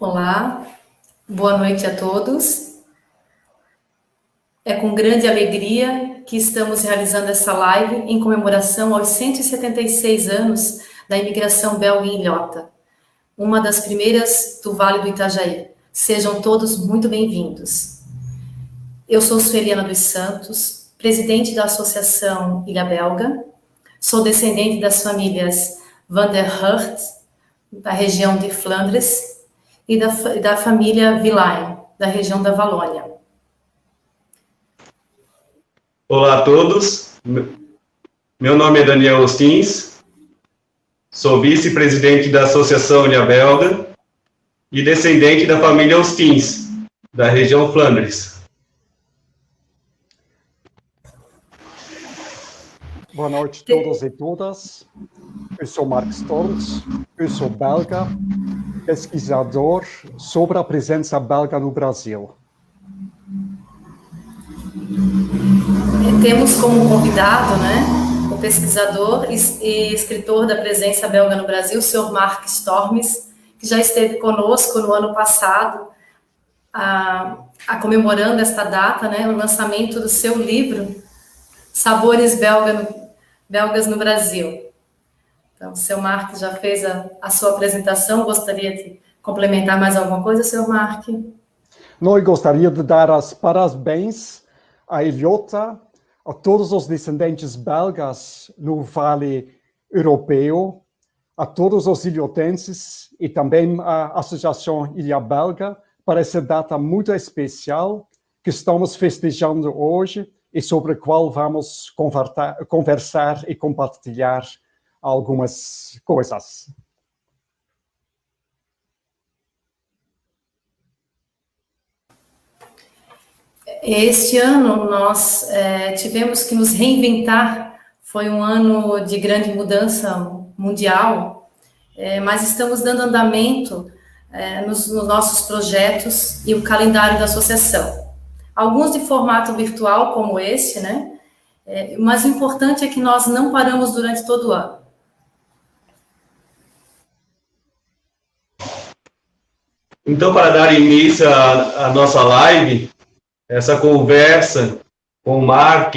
Olá, boa noite a todos. É com grande alegria que estamos realizando essa live em comemoração aos 176 anos da imigração belga em Ilhota, uma das primeiras do Vale do Itajaí. Sejam todos muito bem-vindos. Eu sou Sueliana dos Santos, presidente da Associação Ilha Belga, sou descendente das famílias Van der Hurt, da região de Flandres, e da família Villain, da região da Valônia. Olá a todos, meu nome é Daniel Ostins, sou vice-presidente da Associação Ilha Belga e descendente da família Ostins, da região Flandres. Boa noite a todos e todas. Eu sou Mark Storms, eu sou belga, pesquisador sobre a presença belga no Brasil. Temos como convidado, o pesquisador e escritor da presença belga no Brasil, o senhor Mark Storms, que já esteve conosco no ano passado, comemorando esta data, o lançamento do seu livro, Sabores Belgas no Brasil. Então, o senhor Mark já fez a sua apresentação, gostaria de complementar mais alguma coisa, senhor Mark? Não, eu gostaria de dar as parabéns a Ilhota, a todos os descendentes belgas no Vale Europeu, a todos os ilhotenses e também a Associação Ilha Belga para essa data muito especial que estamos festejando hoje e sobre a qual vamos conversar e compartilhar algumas coisas. Este ano nós tivemos que nos reinventar, foi um ano de grande mudança mundial, mas estamos dando andamento nos nossos projetos e o calendário da associação. Alguns de formato virtual, como esse, mas o importante é que nós não paramos durante todo o ano. Então, para dar início à nossa live, essa conversa com o Mark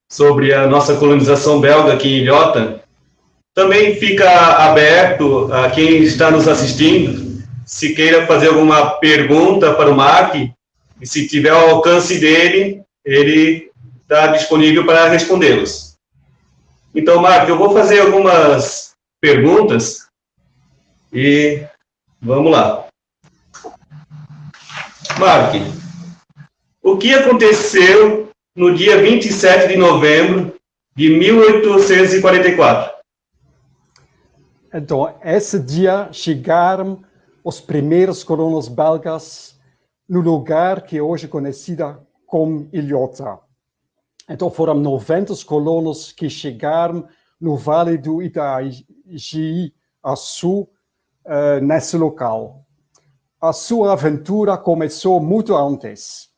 sobre a nossa colonização belga aqui em Ilhota, também fica aberto a quem está nos assistindo, se queira fazer alguma pergunta para o Mark, e se tiver ao alcance dele, ele está disponível para respondê-los. Então, Mark, eu vou fazer algumas perguntas e vamos lá. Mark, o que aconteceu no dia 27 de novembro de 1844? Então, esse dia chegaram os primeiros colonos belgas no lugar que hoje é conhecido como Ilhota. Então, foram 90 colonos que chegaram no Vale do Itajaí, a sul, nesse local. A sua aventura começou muito antes.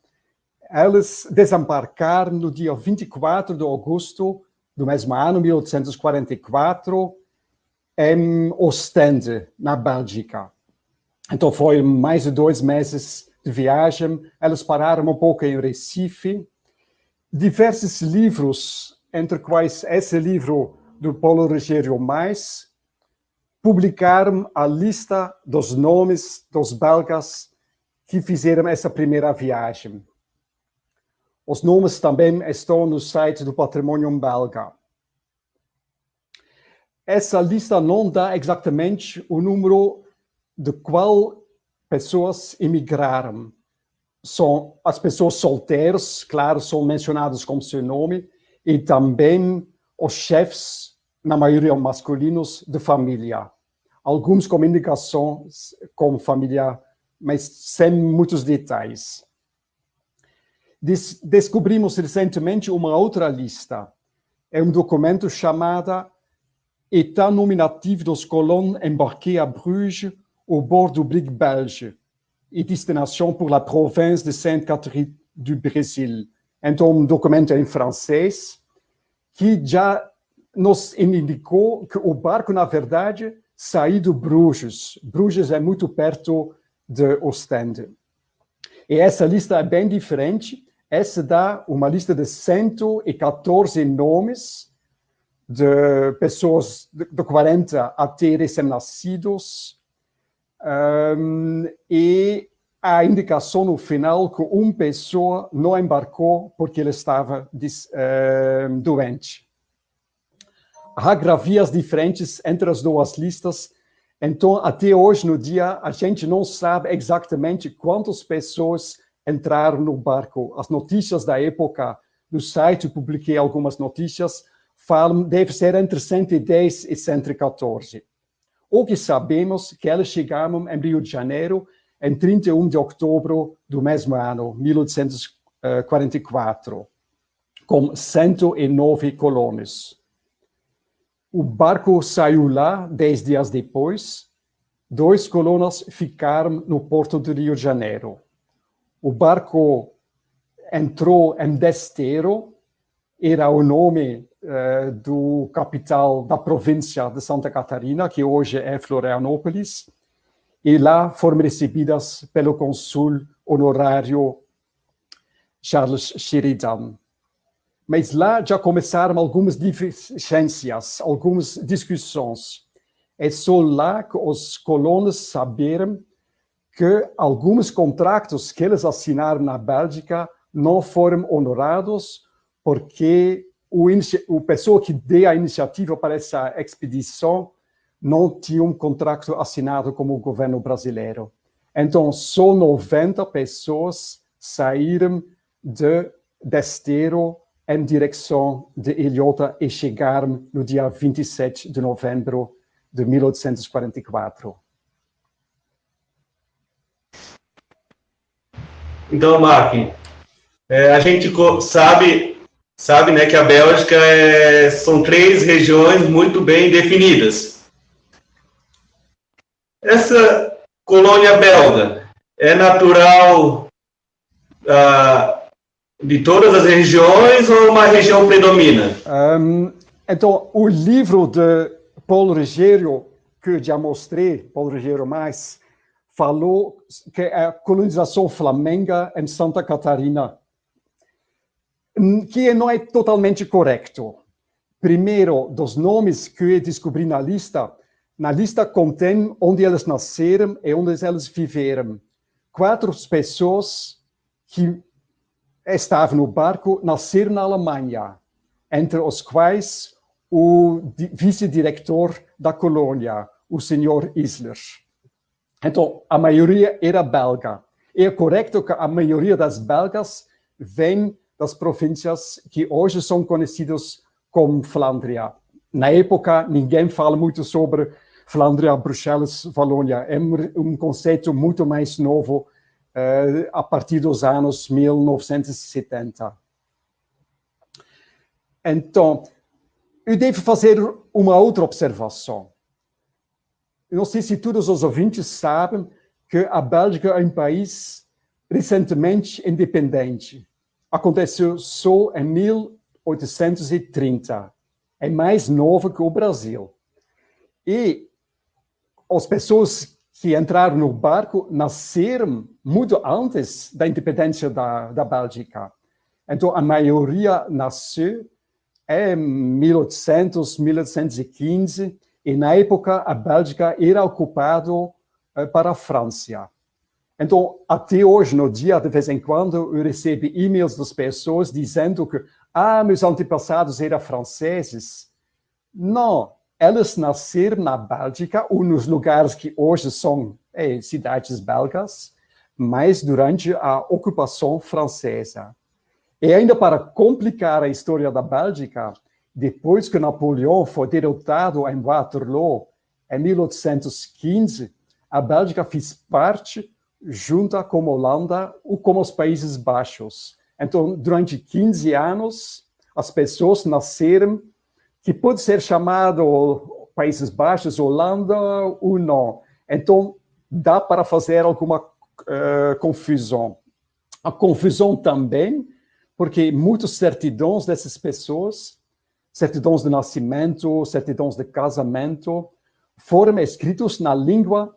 Eles desembarcaram no dia 24 de agosto do mesmo ano, 1844, em Ostende, na Bélgica. Então, foi mais de 2 meses de viagem. Eles pararam um pouco em Recife. Diversos livros, entre quais esse livro do Paulo Rogério Mais, publicaram a lista dos nomes dos belgas que fizeram essa primeira viagem. Os nomes também estão no site do Patrimônio Belga. Essa lista não dá exatamente o número de qual pessoas emigraram. São as pessoas solteiras, claro, são mencionadas com seu nome, e também os chefes, na maioria masculinos, de família. Alguns com indicações com família, mas sem muitos detalhes. Descobrimos recentemente uma outra lista. É um documento chamado État nominatif dos colons embarqués à Bruges au bord du Brigue belge e destination pour la province de Sainte-Catherine do Brasil. Então, um documento em francês que já nos indicou que o barco, na verdade, saiu de Bruges. Bruges é muito perto de Ostende. E essa lista é bem diferente. Essa dá uma lista de 114 nomes de pessoas de 40 até recém-nascidos, e a indicação no final que uma pessoa não embarcou porque ele estava doente. Há gravias diferentes entre as duas listas, então até hoje no dia a gente não sabe exatamente quantas pessoas entraram no barco. As notícias da época, no site publiquei algumas notícias, falam deve ser entre 110 e 114. O que sabemos é que eles chegaram em Rio de Janeiro em 31 de outubro do mesmo ano, 1844, com 109 colonos. O barco saiu lá 10 dias depois. 2 colonos ficaram no porto de Rio de Janeiro. O barco entrou em Destero, era o nome do capital da província de Santa Catarina, que hoje é Florianópolis, e lá foram recebidas pelo cônsul honorário Charles Sheridan. Mas lá já começaram algumas divergências, algumas discussões. É só lá que os colonos saberam que alguns contratos que eles assinaram na Bélgica não foram honorados porque o pessoa que deu a iniciativa para essa expedição não tinha um contrato assinado com o governo brasileiro. Então, só 90 pessoas saíram de Destero em direção de Ilhota e chegaram no dia 27 de novembro de 1844. Então, Mark, a gente sabe, né, que a Bélgica são 3 regiões muito bem definidas. Essa colônia belga é natural de todas as regiões ou uma região predomina? Então, o livro de Paulo Rogério, que já mostrei, Paulo Rogério Mais, falou que a colonização flamenga em Santa Catarina, que não é totalmente correto. Primeiro, dos nomes que eu descobri na lista contém onde eles nasceram e onde eles viveram. 4 pessoas que estavam no barco nasceram na Alemanha, entre os quais o vice-diretor da colônia, o senhor Isler. Então, a maioria era belga. É correto que a maioria das belgas vem das províncias que hoje são conhecidas como Flandria. Na época, ninguém fala muito sobre Flandria, Bruxelas, Valônia. É um conceito muito mais novo, a partir dos anos 1970. Então, eu devo fazer uma outra observação. Eu não sei se todos os ouvintes sabem que a Bélgica é um país recentemente independente. Aconteceu só em 1830. É mais novo que o Brasil. E as pessoas que entraram no barco nasceram muito antes da independência da Bélgica. Então, a maioria nasceu em 1800, 1815, e na época a Bélgica era ocupada para a França. Então, até hoje, no dia, de vez em quando, eu recebo e-mails das pessoas dizendo que meus antepassados eram franceses. Não, eles nasceram na Bélgica, ou nos lugares que hoje são cidades belgas, mas durante a ocupação francesa. E ainda para complicar a história da Bélgica, depois que Napoleão foi derrotado em Waterloo, em 1815, a Bélgica fez parte, junto com a Holanda, ou com os Países Baixos. Então, durante 15 anos, as pessoas nasceram, que pode ser chamado Países Baixos, Holanda ou não. Então, dá para fazer alguma confusão. A confusão também, porque muitas certidões dessas pessoas, certidões de nascimento, certidões de casamento, foram escritos na língua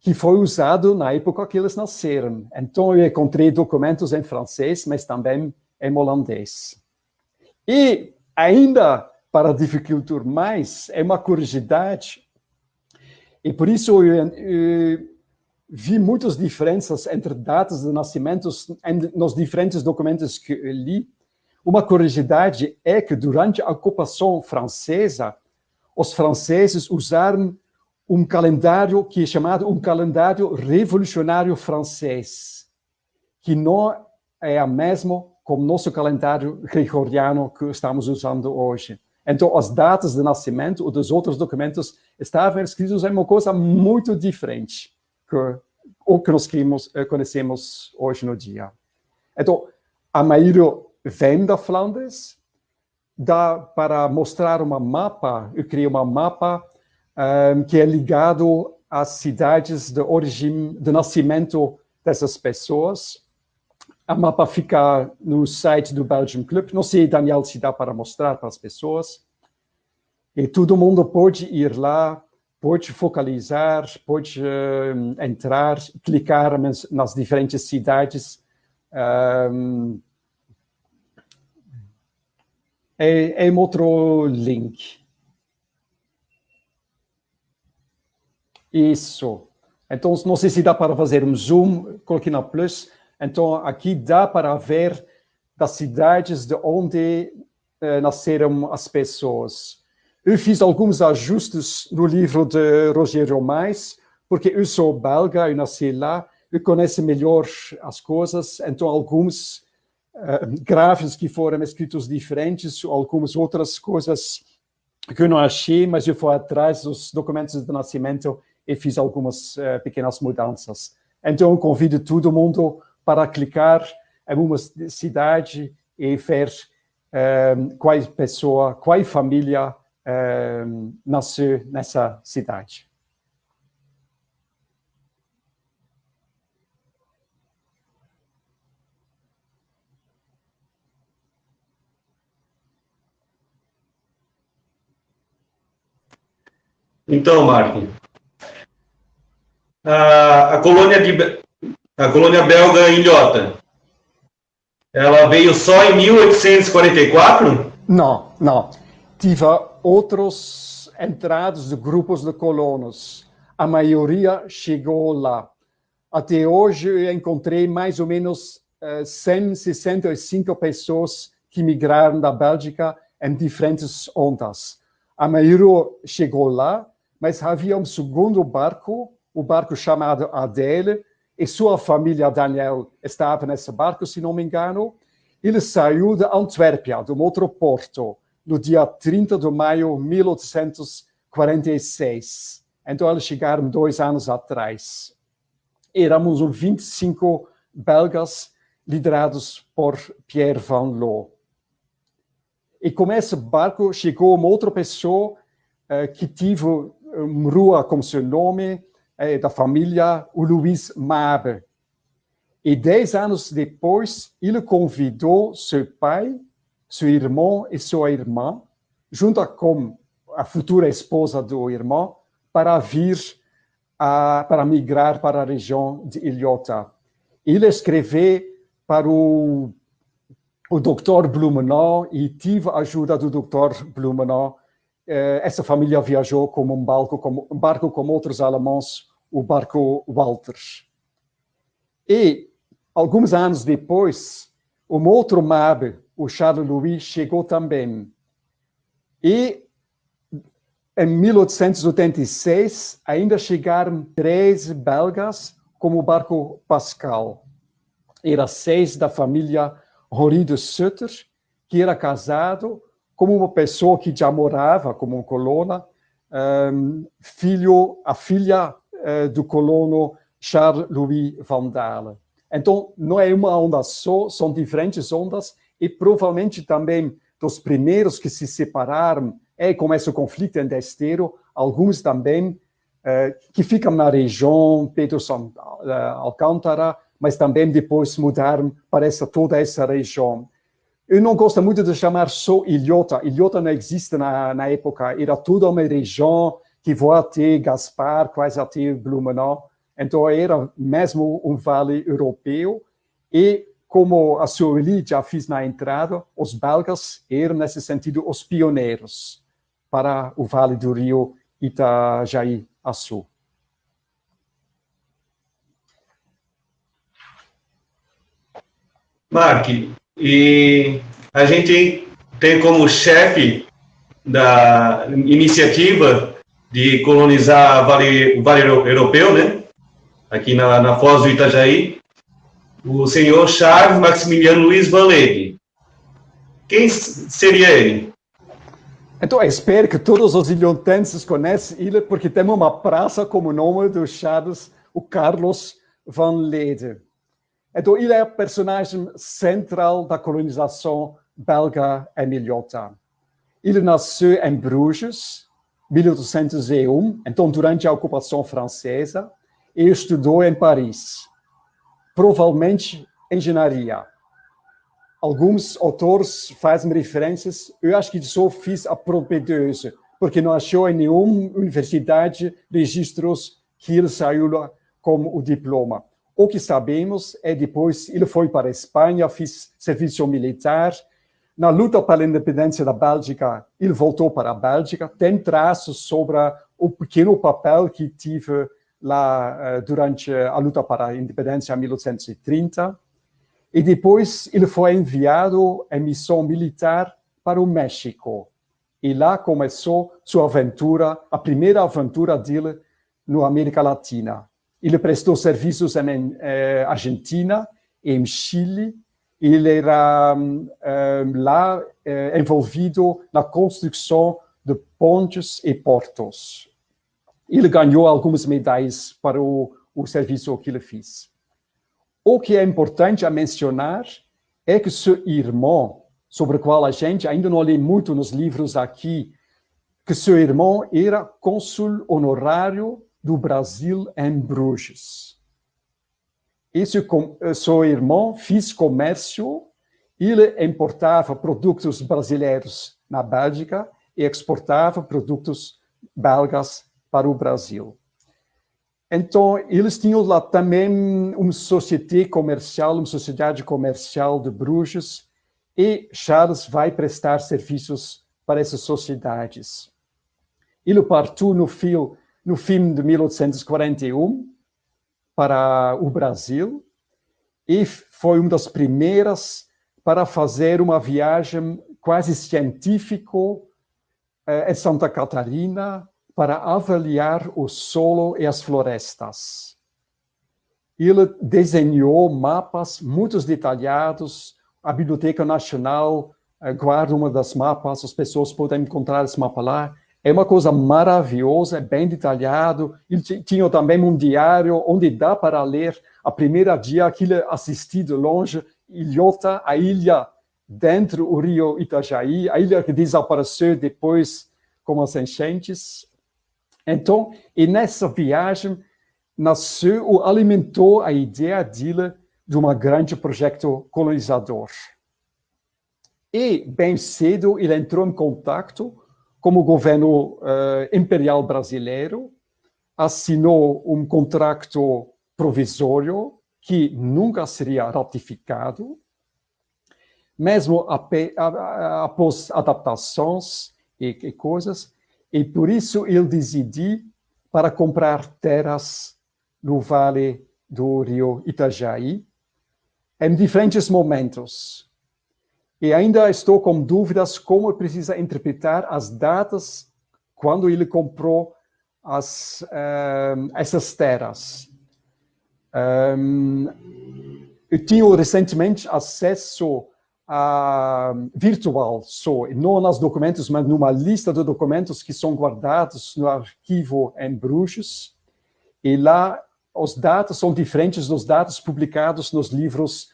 que foi usado na época que eles nasceram. Então, eu encontrei documentos em francês, mas também em holandês. E, ainda para dificultar mais, é uma curiosidade, e por isso eu vi muitas diferenças entre datas de nascimentos nos diferentes documentos que eu li. Uma curiosidade é que, durante a ocupação francesa, os franceses usaram um calendário que é chamado um calendário revolucionário francês, que não é o mesmo como o nosso calendário gregoriano que estamos usando hoje. Então, as datas de nascimento ou dos outros documentos estavam escritos em uma coisa muito diferente o que nós conhecemos hoje no dia. Então, a maioria vem da Flandres. Dá para mostrar uma mapa, eu criei uma mapa que é ligado às cidades de origem, de nascimento dessas pessoas. A mapa fica no site do Belgium Club. Não sei, Daniel, se dá para mostrar para as pessoas. E todo mundo pode ir lá, pode focalizar, pode entrar, clicar nas diferentes cidades. É outro link. Isso. Então, não sei se dá para fazer um zoom, coloquei na plus. Então, aqui dá para ver das cidades de onde nasceram as pessoas. Eu fiz alguns ajustes no livro de Rogério Mais, porque eu sou belga, eu nasci lá, eu conheço melhor as coisas, então alguns gráficos que foram escritos diferentes, algumas outras coisas que eu não achei, mas eu fui atrás dos documentos de nascimento e fiz algumas pequenas mudanças. Então, eu convido todo mundo para clicar em uma cidade e ver qual pessoa, qual família nasceu nessa cidade. Então, Marco, a colônia belga em Ilhota, ela veio só em 1844? Não, não. Tive outros entradas de grupos de colonos. A maioria chegou lá. Até hoje eu encontrei mais ou menos 165 pessoas que migraram da Bélgica em diferentes ondas. A maioria chegou lá, mas havia um segundo barco, o barco chamado Adèle, e sua família, Daniel, estava nesse barco, se não me engano. Ele saiu de Antuérpia, de um outro porto, no dia 30 de maio de 1846. Então, eles chegaram 2 anos atrás. Éramos 25 belgas liderados por Pierre Van Loo. E com esse barco chegou uma outra pessoa que teve uma rua com seu nome, da família, o Luís Mabe. E 10 anos depois, ele convidou seu pai, seu irmão e sua irmã, junto com a futura esposa do irmão, para vir, para migrar para a região de Ilhota. Ele escreveu para o Dr. Blumenau e tive a ajuda do Dr. Blumenau. Essa família viajou com um barco com outros alemães, o barco Walter. E, alguns anos depois, um outro Mabe, o Charles Louis, chegou também. E, em 1886, ainda chegaram 13 belgas com o barco Pascal. Era 6 da família Rory de Sutter, que era casado com uma pessoa que já morava como colona, a filha do colono Charles-Louis Van Dale. Então, não é uma onda só, são diferentes ondas, e provavelmente também dos primeiros que se separaram, começa o conflito em Esteiro, alguns também que ficam na região, Pedro Alcântara, mas também depois mudaram para toda essa região. Eu não gosto muito de chamar só Ilhota. Ilhota não existe na época. Era toda uma região que vai até Gaspar, quase até Blumenau. Então era mesmo um vale europeu e, como a Sueli já fez na entrada, os belgas eram, nesse sentido, os pioneiros para o Vale do Rio Itajaí-Açu. Mark, e a gente tem como chefe da iniciativa de colonizar o Vale Europeu, né? Aqui na Foz do Itajaí, o senhor Charles Maximiliano Luiz Valede. Quem seria ele? Então, eu espero que todos os ilhotenses conheçam ele, porque tem uma praça como nome do Charles, o Carlos Van Lede. Então, ele é o personagem central da colonização belga em Ilhota. Ele nasceu em Bruges, 1801, então durante a ocupação francesa, e estudou em Paris, provavelmente engenharia. Alguns autores fazem referências, eu acho que só fiz a propedeuse, porque não achou em nenhuma universidade registros que ele saiu com o diploma. O que sabemos é depois ele foi para a Espanha, fez serviço militar. Na luta pela independência da Bélgica, ele voltou para a Bélgica, tem traços sobre o pequeno papel que teve lá durante a luta para a independência em 1830. E depois ele foi enviado em missão militar para o México. E lá começou sua aventura, a primeira aventura dele na América Latina. Ele prestou serviços em Argentina e em Chile. Ele era lá envolvido na construção de pontes e portos. Ele ganhou algumas medalhas para o serviço que ele fez. O que é importante a mencionar é que seu irmão, sobre o qual a gente ainda não lê muito nos livros aqui, que seu irmão era cônsul honorário do Brasil em Bruges. E seu irmão fez comércio, ele importava produtos brasileiros na Bélgica e exportava produtos belgas para o Brasil. Então, eles tinham lá também uma sociedade comercial de Bruges, e Charles vai prestar serviços para essas sociedades. Ele partiu no fim de 1841 para o Brasil e foi uma das primeiras para fazer uma viagem quase científica em Santa Catarina, para avaliar o solo e as florestas. Ele desenhou mapas muito detalhados. A Biblioteca Nacional guarda uma das mapas, as pessoas podem encontrar esse mapa lá. É uma coisa maravilhosa, bem detalhado. Ele tinha também um diário onde dá para ler a primeira dia que ele assistiu de longe, Ilhota, a ilha dentro do rio Itajaí, a ilha que desapareceu depois com as enchentes. Então, e nessa viagem, nasceu ou alimentou a ideia dele de um grande projeto colonizador. E, bem cedo, ele entrou em contato com o governo imperial brasileiro, assinou um contrato provisório que nunca seria ratificado, mesmo após adaptações e coisas. E por isso ele decidiu para comprar terras no Vale do Rio Itajaí em diferentes momentos. E ainda estou com dúvidas como precisa interpretar as datas quando ele comprou essas terras. Eu tinha recentemente acesso virtual, não nos documentos, mas numa lista de documentos que são guardados no arquivo em Bruges. E lá os dados são diferentes dos dados publicados nos livros,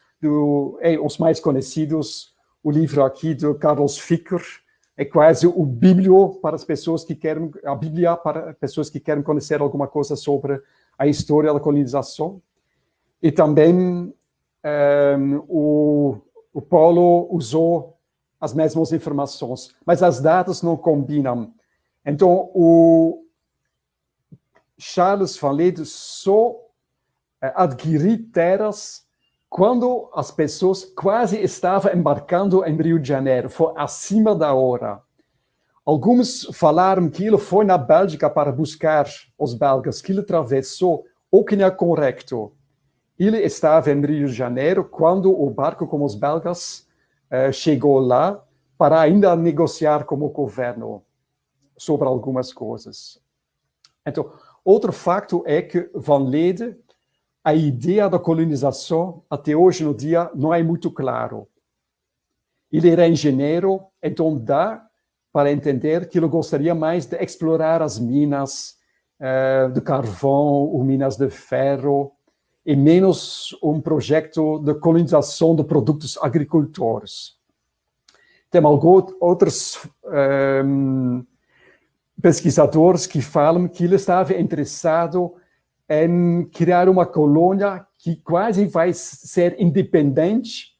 os mais conhecidos. O livro aqui do Carlos Ficker é quase o Bíblia para as pessoas que querem, a Bíblia para pessoas que querem conhecer alguma coisa sobre a história da colonização. E também o Paulo usou as mesmas informações, mas as datas não combinam. Então, o Charles Van Lede só adquirir terras quando as pessoas quase estavam embarcando em Rio de Janeiro, foi acima da hora. Alguns falaram que ele foi na Bélgica para buscar os belgas, que ele atravessou, o que não é correto. Ele estava em Rio de Janeiro quando o barco com os belgas chegou lá para ainda negociar com o governo sobre algumas coisas. Então, outro facto é que Van Lede, a ideia da colonização, até hoje no dia, não é muito claro. Ele era engenheiro, então dá para entender que ele gostaria mais de explorar as minas de carvão ou minas de ferro, e menos um projeto de colonização de produtos agricultores. Tem outros pesquisadores que falam que ele estava interessado em criar uma colônia que quase vai ser independente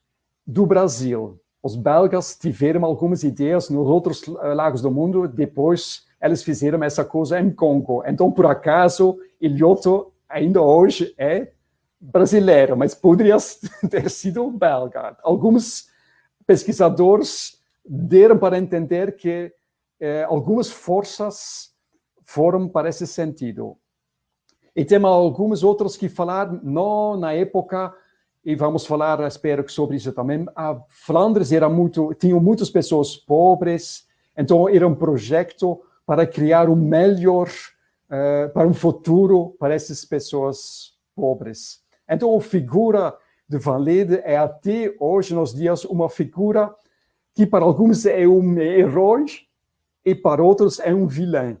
do Brasil. Os belgas tiveram algumas ideias nos outros lagos do mundo, depois eles fizeram essa coisa em Congo. Então, por acaso, Ilioto ainda hoje é brasileiro, mas poderia ter sido belga. Alguns pesquisadores deram para entender que algumas forças foram para esse sentido. E tem alguns outros que falaram, não, na época, e vamos falar, espero, sobre isso também, a Flandres tinha muitas pessoas pobres, então era um projeto para criar um melhor, para um futuro para essas pessoas pobres. Então a figura de Van Lede é até hoje, nos dias, uma figura que para alguns é um herói e para outros é um vilão.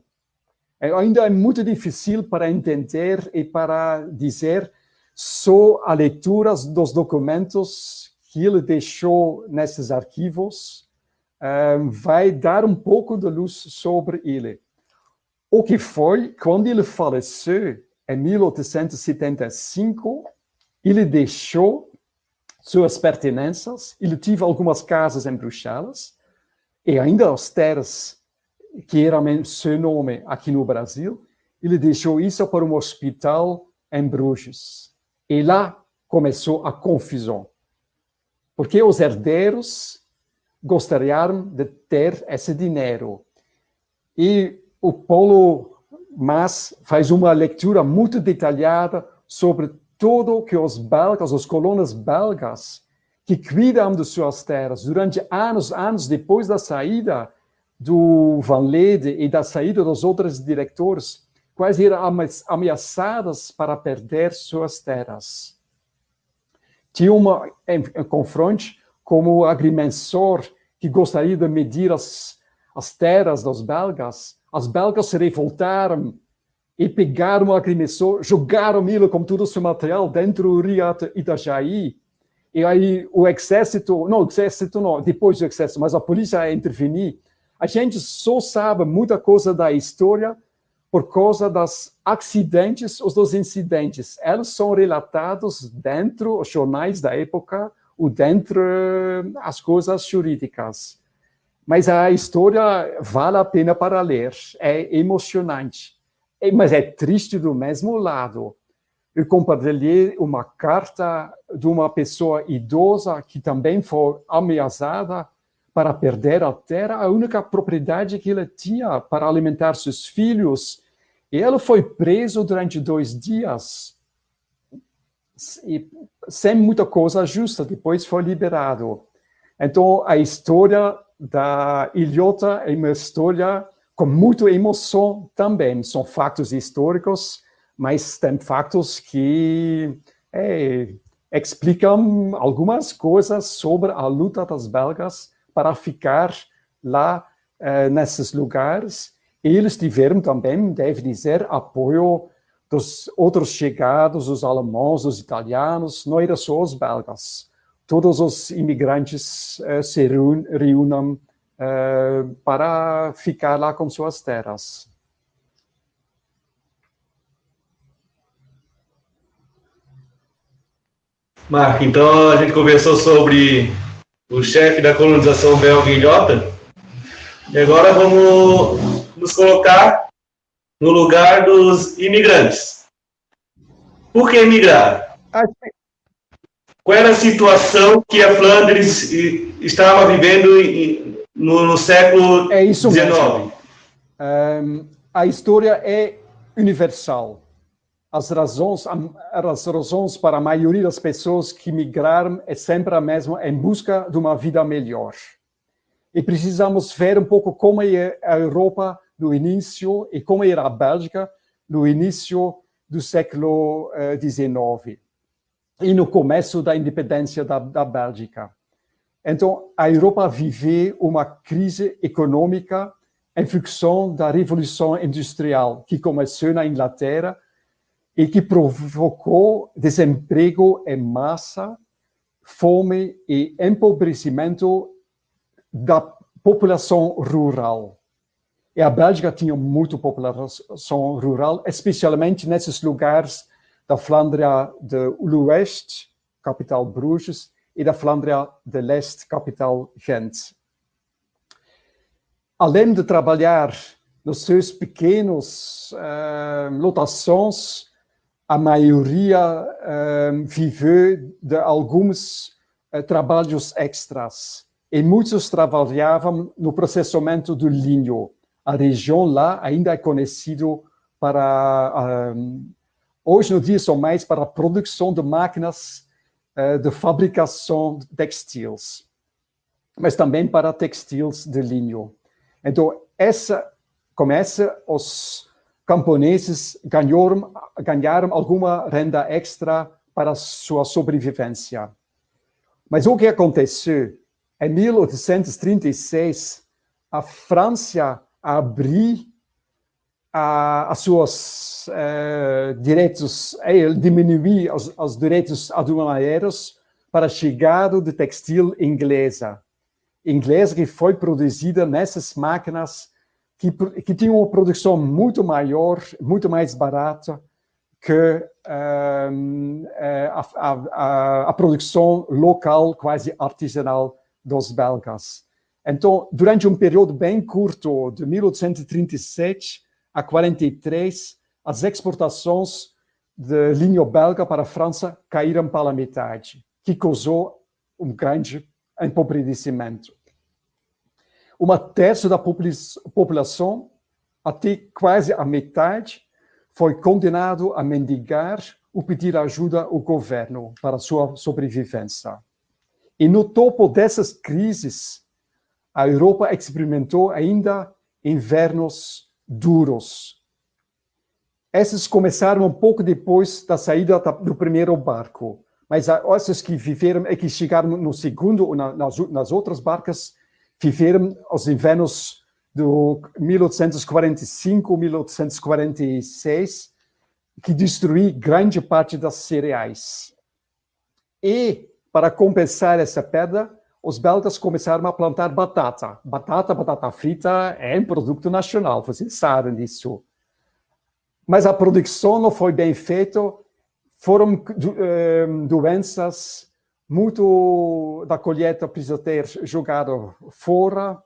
Ainda é muito difícil para entender e para dizer só a leitura dos documentos que ele deixou nesses arquivos vai dar um pouco de luz sobre ele. O que foi, quando ele faleceu em 1875, ele deixou suas pertenças, ele teve algumas casas em Bruxelas, e ainda as terras que eram seu nome aqui no Brasil, ele deixou isso para um hospital em Bruges. E lá começou a confusão. Porque os herdeiros gostariam de ter esse dinheiro. E o Paulo Mas faz uma leitura muito detalhada sobre tudo que os belgas, os colonos belgas, que cuidam de suas terras durante anos depois da saída do Van Lede e da saída dos outros diretores, quase eram ameaçadas para perder suas terras. Tinha um confronto com o agrimensor que gostaria de medir as terras dos belgas. As belgas se revoltaram e pegaram o agrimensor, jogaram ele com todo o seu material dentro do rio Itajaí. E aí o exército não, depois do exército, mas a polícia interveniu. A gente só sabe muita coisa da história por causa dos acidentes ou dos incidentes. Eles são relatados dentro dos jornais da época ou dentro das coisas jurídicas. Mas a história vale a pena para ler, é emocionante. Mas é triste do mesmo lado. Eu compartilhei uma carta de uma pessoa idosa que também foi ameaçada para perder a terra, a única propriedade que ele tinha para alimentar seus filhos. E ele foi preso durante 2 dias, e sem muita coisa justa, depois foi liberado. Então, a história da Ilhota é uma história com muita emoção também. São fatos históricos, mas tem fatos que explicam algumas coisas sobre a luta das belgas para ficar lá nesses lugares. E eles tiveram também, deve dizer, apoio dos outros chegados, os alemães, os italianos, não era só os belgas. Todos os imigrantes se reúnem para ficar lá com suas terras. Marco, então a gente conversou sobre o chefe da colonização belga Ilhota, e agora vamos nos colocar no lugar dos imigrantes. Por que migrar? Acho que Qual era a situação que a Flandres estava vivendo no século é isso mesmo. XIX? A história é universal. As razões para a maioria das pessoas que migraram é sempre a mesma, em busca de uma vida melhor. E precisamos ver um pouco como é a Europa no início e como era a Bélgica no início do século XIX e no começo da independência da Bélgica. Então, a Europa viveu uma crise econômica em função da Revolução Industrial, que começou na Inglaterra e que provocou desemprego em massa, fome e empobrecimento da população rural. E a Bélgica tinha muita população rural, especialmente nesses lugares da Flandria do Oeste, capital Bruges, e da Flandria de Leste, capital Gent. Além de trabalhar nos seus pequenos lotações, a maioria viveu de alguns trabalhos extras. E muitos trabalhavam no processamento do linho. A região lá ainda é conhecida para... hoje no dia são mais para a produção de máquinas de fabricação de textiles, mas também para textiles de linho. Então, os camponeses ganharam alguma renda extra para a sua sobrevivência. Mas o que aconteceu? Em 1836, a França abriu os seus direitos, diminuiu os direitos aduaneiros para a chegada de textil inglesa que foi produzida nessas máquinas que tinham uma produção muito maior, muito mais barata que a produção local, quase artesanal, dos belgas. Então, durante um período bem curto, de 1837 a 43, as exportações de linho belga para a França caíram pela metade, que causou um grande empobrecimento. Uma terça da população, até quase a metade, foi condenado a mendigar ou pedir ajuda ao governo para sua sobrevivência. E no topo dessas crises, a Europa experimentou ainda invernos duros. Esses começaram um pouco depois da saída do primeiro barco, mas esses que viveram e que chegaram no segundo ou nas outras barcas viveram os invernos de 1845, 1846, que destruíram grande parte das cereais. E, para compensar essa perda, os belgas começaram a plantar batata. Batata frita é um produto nacional, vocês sabem disso. Mas a produção não foi bem feita, foram doenças, muito da colheita precisa ter jogado fora,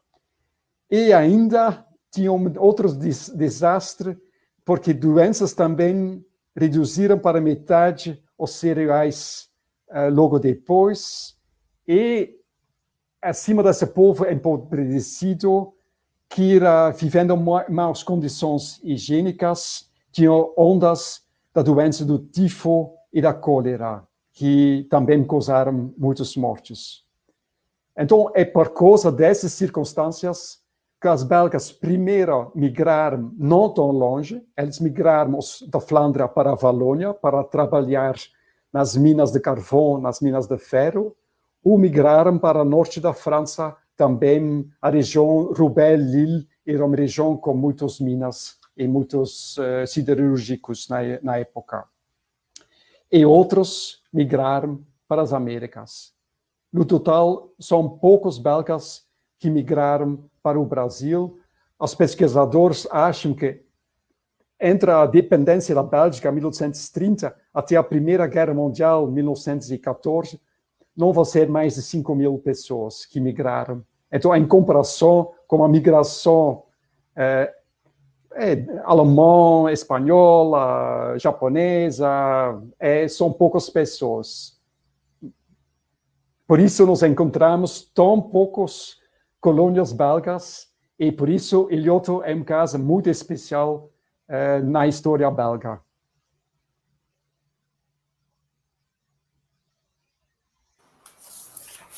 e ainda tinham outros desastres, porque doenças também reduziram para metade os cereais logo depois, e acima desse povo empobrecido, que era vivendo maus condições higiênicas, tinham ondas da doença do tifo e da cólera, que também causaram muitas mortes. Então, é por causa dessas circunstâncias que os belgas primeiro migraram não tão longe, eles migraram da Flandra para a Valônia para trabalhar nas minas de carvão, nas minas de ferro, ou migraram para o norte da França, também a região Roubaix-Lille, era uma região com muitas minas e muitos siderúrgicos na época. E outros migraram para as Américas. No total, são poucos belgas que migraram para o Brasil. Os pesquisadores acham que entre a dependência da Bélgica em 1830 até a Primeira Guerra Mundial, 1914, não vão ser mais de 5.000 pessoas que migraram. Então, em comparação com a migração alemão, espanhol, japonesa, são poucas pessoas. Por isso nós encontramos tão poucas colônias belgas e por isso Ilhoto é um caso muito especial na história belga.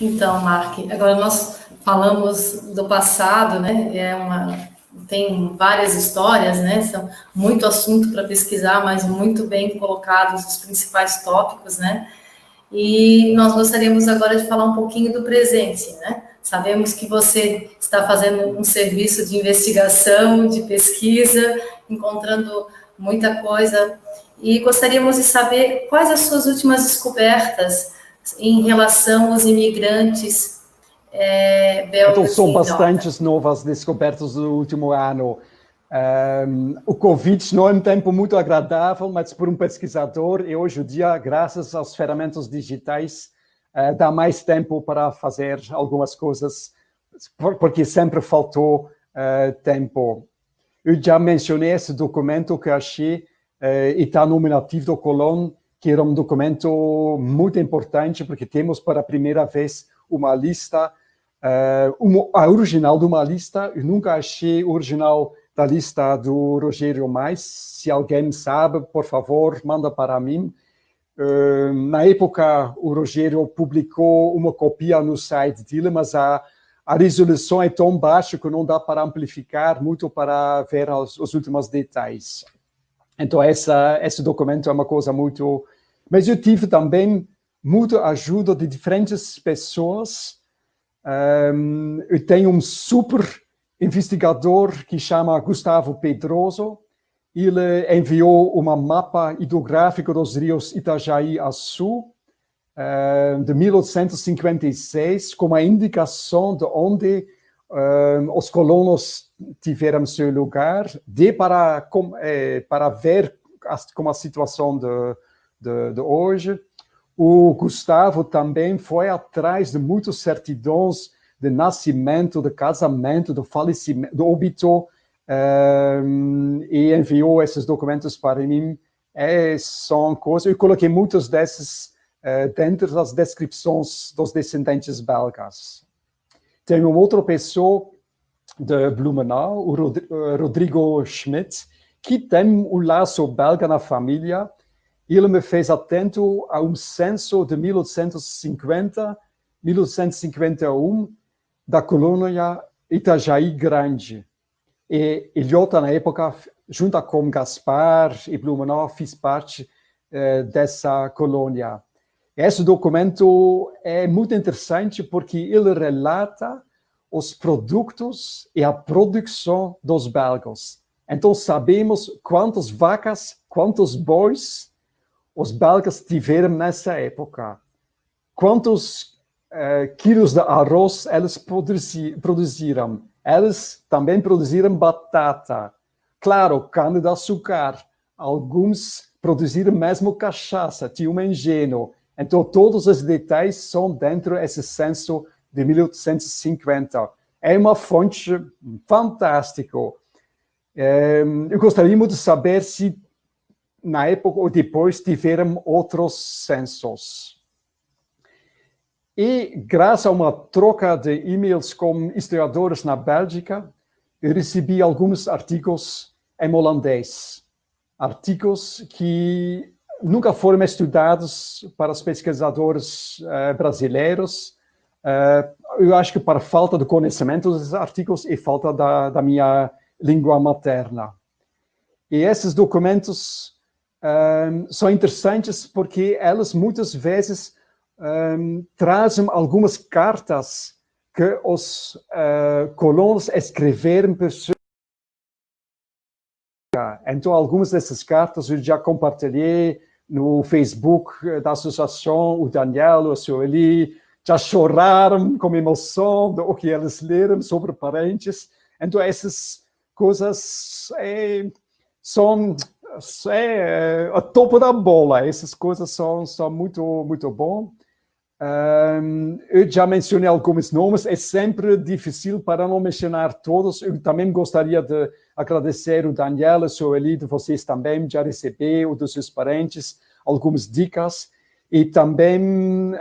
Então, Mark, agora nós falamos do passado, né? Tem várias histórias, né? São muito assunto para pesquisar, mas muito bem colocados os principais tópicos, né? E nós gostaríamos agora de falar um pouquinho do presente, né? Sabemos que você está fazendo um serviço de investigação, de pesquisa, encontrando muita coisa, e gostaríamos de saber quais as suas últimas descobertas em relação aos imigrantes belgas. Então, são bastantes novas descobertas do último ano. O Covid não é um tempo muito agradável, mas para um pesquisador, e hoje em dia, graças às ferramentas digitais, dá mais tempo para fazer algumas coisas, porque sempre faltou tempo. Eu já mencionei esse documento que achei, e está nominativo do Colón, que era um documento muito importante, porque temos para a primeira vez uma lista, a original de uma lista. Eu nunca achei o original da lista do Rogério Mais. Se alguém sabe, por favor, manda para mim. Na época, o Rogério publicou uma cópia no site dele, mas a resolução é tão baixa que não dá para amplificar muito para ver os últimos detalhes. Então, esse documento é uma coisa muito... Mas eu tive também muita ajuda de diferentes pessoas. Eu tenho um super investigador que chama Gustavo Pedroso. Ele enviou uma mapa hidrográfica dos rios Itajaí a Sul, de 1856, com uma indicação de onde os colonos tiveram seu lugar, para ver como a situação de hoje. O Gustavo também foi atrás de muitas certidões de nascimento, de casamento, de falecimento, de óbito, e enviou esses documentos para mim. São coisas, eu coloquei muitos desses dentro das descrições dos descendentes belgas. Tem uma outra pessoa de Blumenau, o Rodrigo Schmidt, que tem um laço belga na família. Ele me fez atento a um censo de 1850, 1851, da colônia Itajaí Grande. E Ilhoto, na época, junto com Gaspar e Blumenau, fiz parte dessa colônia. Esse documento é muito interessante porque ele relata os produtos e a produção dos belgas. Então, sabemos quantas vacas, quantos bois os belgas tiveram nessa época. Quantos quilos de arroz eles produziram. Eles também produziram batata. Claro, cana-de-açúcar. Alguns produziram mesmo cachaça, tinha um engenho. Então, todos os detalhes são dentro desse censo de 1850. É uma fonte fantástica. Eu gostaria muito de saber se, na época ou depois, tiveram outros censos. E, graças a uma troca de e-mails com historiadores na Bélgica, eu recebi alguns artigos em holandês. Artigos que nunca foram estudados para os pesquisadores brasileiros. Eu acho que para falta de conhecimento dos artigos e falta da minha língua materna. E esses documentos são interessantes porque elas muitas vezes trazem algumas cartas que os colonos escreveram pessoas. Então, algumas dessas cartas eu já compartilhei no Facebook da associação. O Daniel, o Sueli, já choraram com emoção do que eles leram sobre parentes. Então, essas coisas são a topo da bola. Essas coisas são muito, muito bom. Eu já mencionei alguns nomes. É sempre difícil para não mencionar todos. Eu também gostaria de agradecer o Daniel, a Sueli, de vocês também já recebeu, dos seus parentes, algumas dicas, e também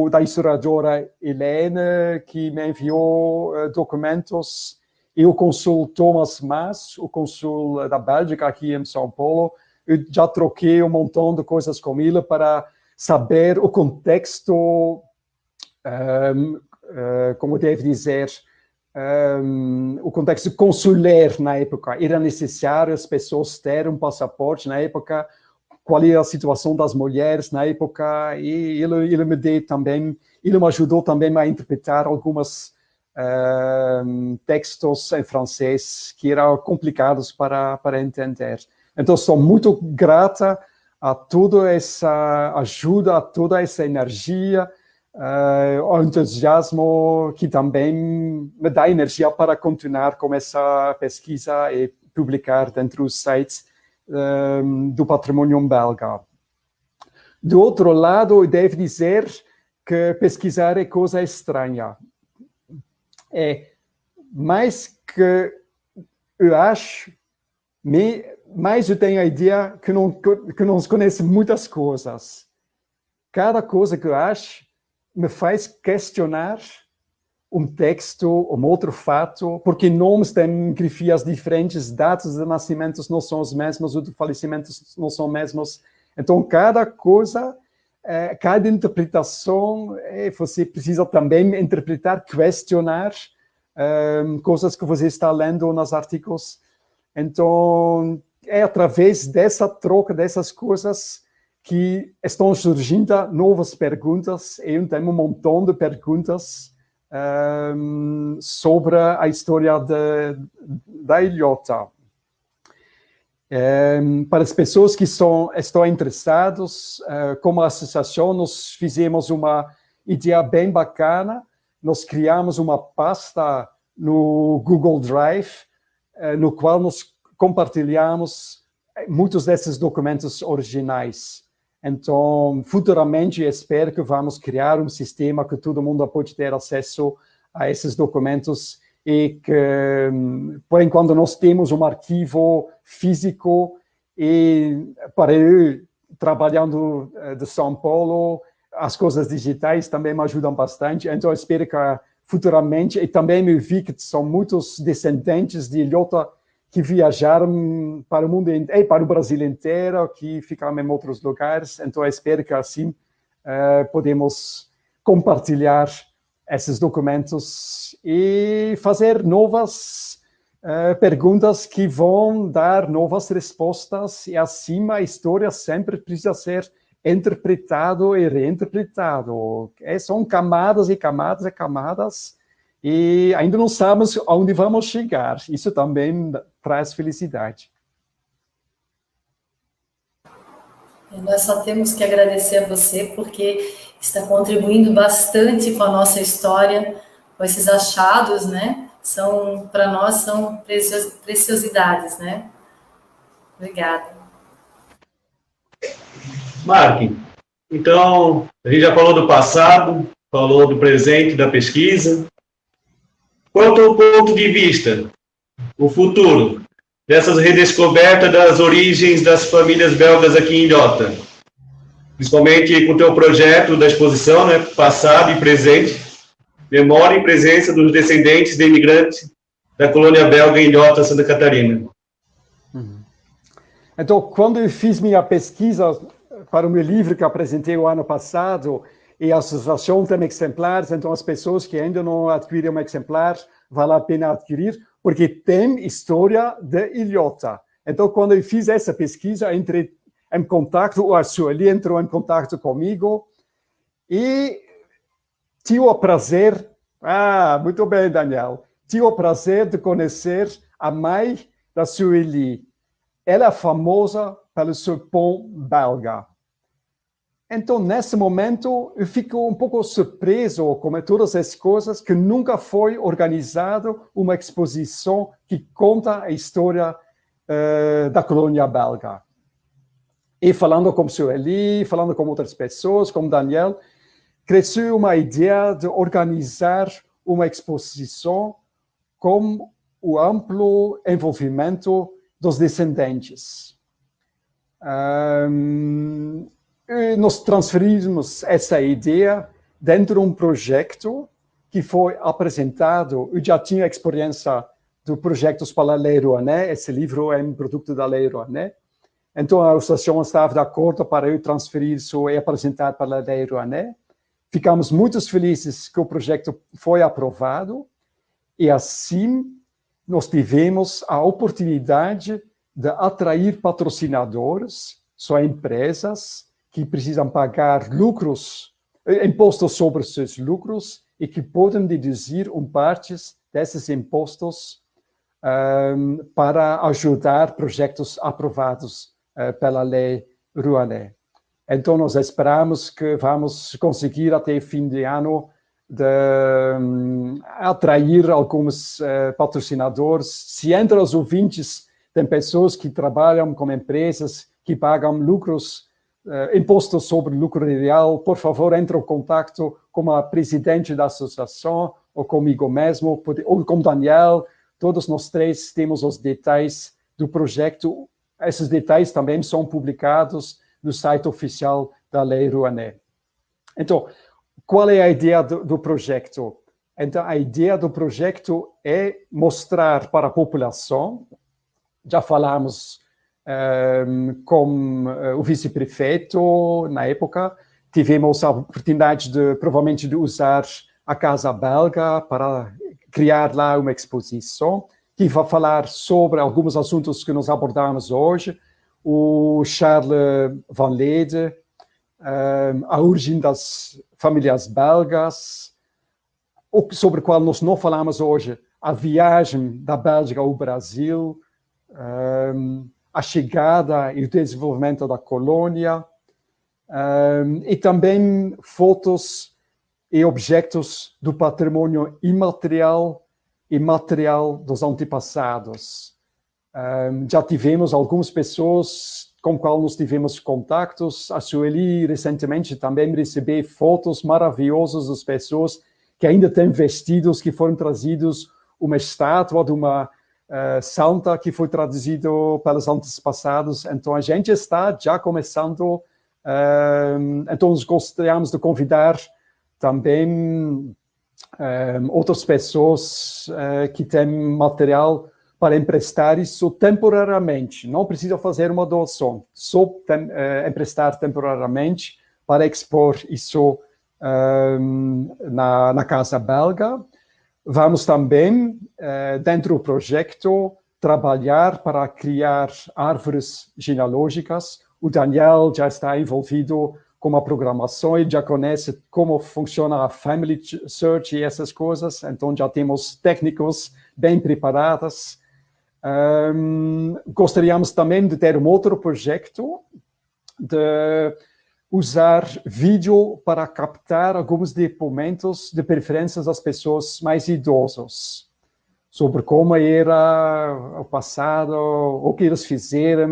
da historiadora Helene, que me enviou documentos, e o cônsul Thomas Mas, o cônsul da Bélgica aqui em São Paulo. Eu já troquei um montão de coisas com ele para saber o contexto, como devo dizer, o contexto consular na época. Era necessário as pessoas terem um passaporte na época, qual era a situação das mulheres na época, e ele me deu também, ele me ajudou também a interpretar algumas textos em francês que eram complicados para entender. Então, sou muito grata a toda essa ajuda, a toda essa energia, o entusiasmo que também me dá energia para continuar com essa pesquisa e publicar dentro dos sites do patrimônio belga. Do outro lado, eu devo dizer que pesquisar é coisa estranha. Mais que eu acho, mas eu tenho a ideia que não se conhece muitas coisas. Cada coisa que eu acho me faz questionar um texto, um outro fato, porque nomes têm grifias diferentes, datas de nascimentos não são os mesmos, os de falecimentos não são os mesmos. Então, cada coisa, cada interpretação, você precisa também interpretar, questionar coisas que você está lendo nos artigos. Então, é através dessa troca, dessas coisas, que estão surgindo novas perguntas, e eu tenho um montão de perguntas sobre a história da ilhota. Para as pessoas que estão interessadas, como associação, nós fizemos uma ideia bem bacana. Nós criamos uma pasta no Google Drive, no qual nós compartilhamos muitos desses documentos originais. Então, futuramente, espero que vamos criar um sistema que todo mundo pode ter acesso a esses documentos e que, por enquanto, nós temos um arquivo físico e, para eu, trabalhando de São Paulo, as coisas digitais também me ajudam bastante. Então, espero que futuramente, e também me vi que são muitos descendentes de ilhota que viajaram para o mundo e para o Brasil inteiro, que ficaram em outros lugares. Então, eu espero que assim podemos compartilhar esses documentos e fazer novas perguntas que vão dar novas respostas. E assim, a história sempre precisa ser interpretado e reinterpretado. São camadas e camadas e camadas. E ainda não sabemos aonde vamos chegar. Isso também traz felicidade. Nós só temos que agradecer a você, porque está contribuindo bastante com a nossa história, com esses achados, né? Para nós, são preciosidades, né? Obrigada. Mark, então, a gente já falou do passado, falou do presente, da pesquisa. Quanto ao ponto de vista, o futuro, dessas redescobertas das origens das famílias belgas aqui em Ilhota, principalmente com o teu projeto da exposição, né, passado e presente, memória e presença dos descendentes de imigrantes da colônia belga em Ilhota, Santa Catarina. Então, quando eu fiz minha pesquisa para o meu livro que apresentei o ano passado, e a associação tem exemplares, então as pessoas que ainda não adquiriram um exemplar, vale a pena adquirir, porque tem história de ilhota. Então, quando eu fiz essa pesquisa, entrei em contato, o Sueli entrou em contato comigo, e tive o prazer, muito bem, Daniel, tive o prazer de conhecer a mãe da Sueli. Ela é famosa pelo seu pão belga. Então, nesse momento, eu fico um pouco surpreso com todas as coisas, que nunca foi organizada uma exposição que conta a história da colônia belga. E falando com o Sueli, falando com outras pessoas, como Daniel, cresceu uma ideia de organizar uma exposição com o amplo envolvimento dos descendentes. Nós transferimos essa ideia dentro de um projeto que foi apresentado. Eu já tinha experiência de projetos para a Lei Rouanet, esse livro é um produto da Lei Rouanet. Então, a associação estava de acordo para eu transferir isso e apresentar para a Lei Rouanet. Ficamos muito felizes que o projeto foi aprovado e, assim, nós tivemos a oportunidade de atrair patrocinadores, são empresas que precisam pagar impostos sobre seus lucros e que podem deduzir partes desses impostos para ajudar projetos aprovados pela Lei Rouanet. Então, nós esperamos que vamos conseguir até o fim de ano atrair alguns patrocinadores. Se entre os ouvintes tem pessoas que trabalham com empresas que pagam impostos sobre lucro real, por favor, entre em contato com a presidente da associação, ou comigo mesmo, ou com Daniel. Todos nós três temos os detalhes do projeto. Esses detalhes também são publicados no site oficial da Lei Rouanet. Então, qual é a ideia do projeto? Então, a ideia do projeto é mostrar para a população, já falamos com o vice-prefeito na época, tivemos a oportunidade provavelmente de usar a Casa Belga para criar lá uma exposição que vai falar sobre alguns assuntos que nós abordamos hoje, o Charles Van Lede, a origem das famílias belgas, sobre o qual nós não falamos hoje, a viagem da Bélgica ao Brasil, a chegada e o desenvolvimento da colônia, e também fotos e objetos do patrimônio imaterial e material dos antepassados. Já tivemos algumas pessoas com qual nós tivemos contactos. A Sueli, recentemente, também recebeu fotos maravilhosas das pessoas que ainda têm vestidos que foram trazidos, uma estátua de uma santa que foi traduzido pelos antepassados. Então, a gente está já começando. Então, nós gostaríamos de convidar também outras pessoas que têm material para emprestar isso temporariamente. Não precisa fazer uma doação, só emprestar temporariamente para expor isso na Casa Belga. Vamos também, dentro do projeto, trabalhar para criar árvores genealógicas. O Daniel já está envolvido com a programação e já conhece como funciona a Family Search e essas coisas. Então, já temos técnicos bem preparados. Gostaríamos também de ter um outro projeto de usar vídeo para captar alguns depoimentos de preferências das pessoas mais idosas, sobre como era o passado, o que eles fizeram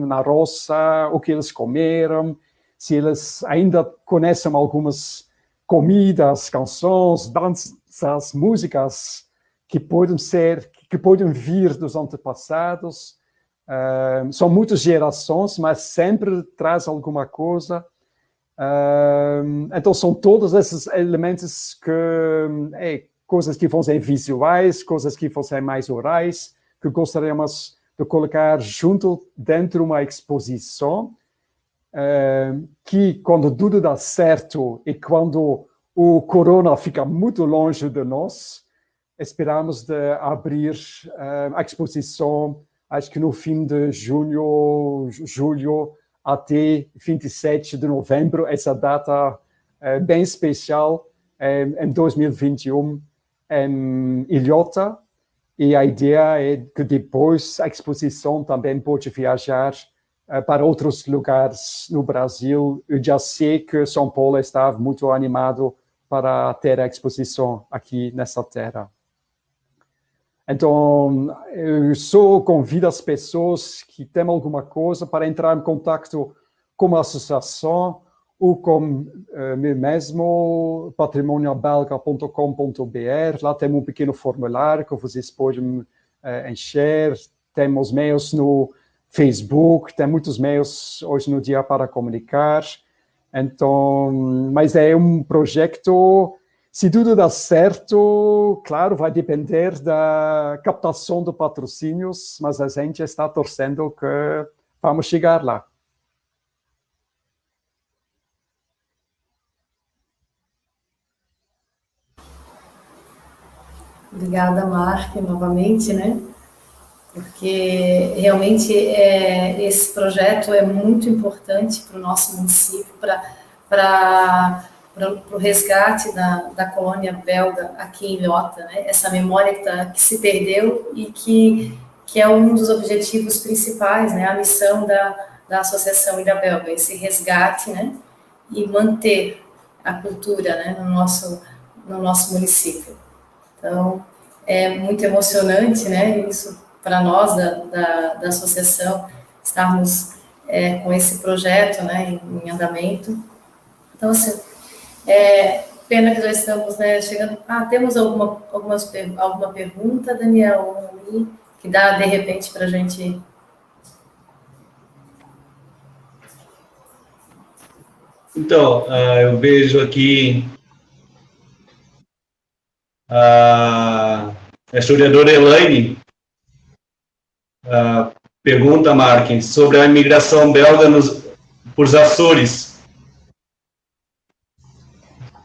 na roça, o que eles comeram, se eles ainda conhecem algumas comidas, canções, danças, músicas que podem vir dos antepassados. São muitas gerações, mas sempre traz alguma coisa. Então, são todos esses elementos coisas que vão ser visuais, coisas que vão ser mais orais, que gostaríamos de colocar junto dentro de uma exposição, que quando tudo dá certo e quando o corona fica muito longe de nós, esperamos de abrir a exposição, acho que no fim de julho, até 27 de novembro, essa data bem especial, em 2021, em Ilhota, e a ideia é que depois a exposição também pode viajar para outros lugares no Brasil. Eu já sei que São Paulo está muito animado para ter a exposição aqui nessa terra. Então, eu só convido as pessoas que têm alguma coisa para entrar em contato com a associação ou com mim mesmo, patrimoniobelga.com.br. Lá tem um pequeno formulário que vocês podem encher. Temos meios no Facebook, tem muitos meios hoje no dia para comunicar. Então, mas é um projeto, se tudo dá certo, claro, vai depender da captação de patrocínios, mas a gente está torcendo que vamos chegar lá. Obrigada, Mark, novamente, né? Porque realmente esse projeto é muito importante para o nosso município, para o resgate da colônia belga aqui em Ilhota, né? Essa memória que se perdeu e que é um dos objetivos principais, né? A missão da Associação Ilha Belga, esse resgate, né? E manter a cultura, né? No nosso município. Então, é muito emocionante, né? Isso para nós da associação, estarmos com esse projeto, né, em andamento. Então, assim, pena que já estamos, né, chegando... temos alguma pergunta, Daniel, que dá, de repente, para a gente... Então, eu vejo aqui a historiadora Elaine pergunta, Mark, sobre a imigração belga por Açores.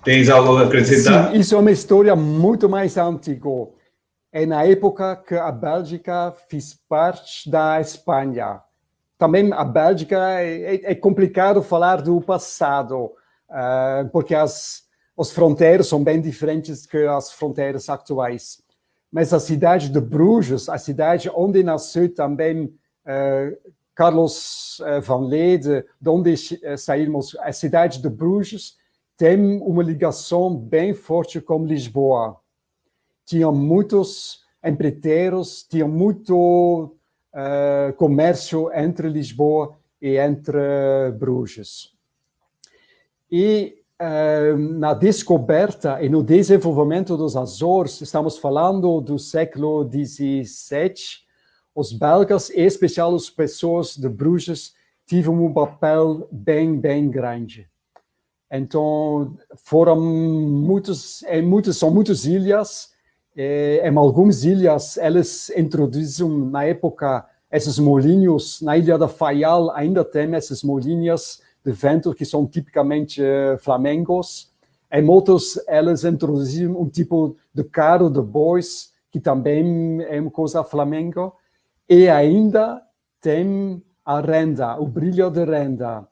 Tens algo a acrescentar? Sim, isso é uma história muito mais antiga. É na época que a Bélgica fez parte da Espanha. Também a Bélgica é complicado falar do passado, porque as fronteiras são bem diferentes que as fronteiras atuais. Mas a cidade de Bruges, a cidade onde nasceu também Carlos Van Lede, de onde saímos, a cidade de Bruges tem uma ligação bem forte com Lisboa. Tinha muitos empreiteiros, tinha muito comércio entre Lisboa e entre Bruges. E na descoberta e no desenvolvimento dos Açores, estamos falando do século XVII, os belgas, em especial as pessoas de Bruges, tiveram um papel bem, bem grande. Então, são muitas ilhas, em algumas ilhas, eles introduziram, na época, esses molinhos, na Ilha da Faial ainda tem esses molinhos de vento que são tipicamente flamengos. Em outros, eles introduziram um tipo de carro de bois, que também é uma coisa flamengo. E ainda tem a renda, o brilho de renda,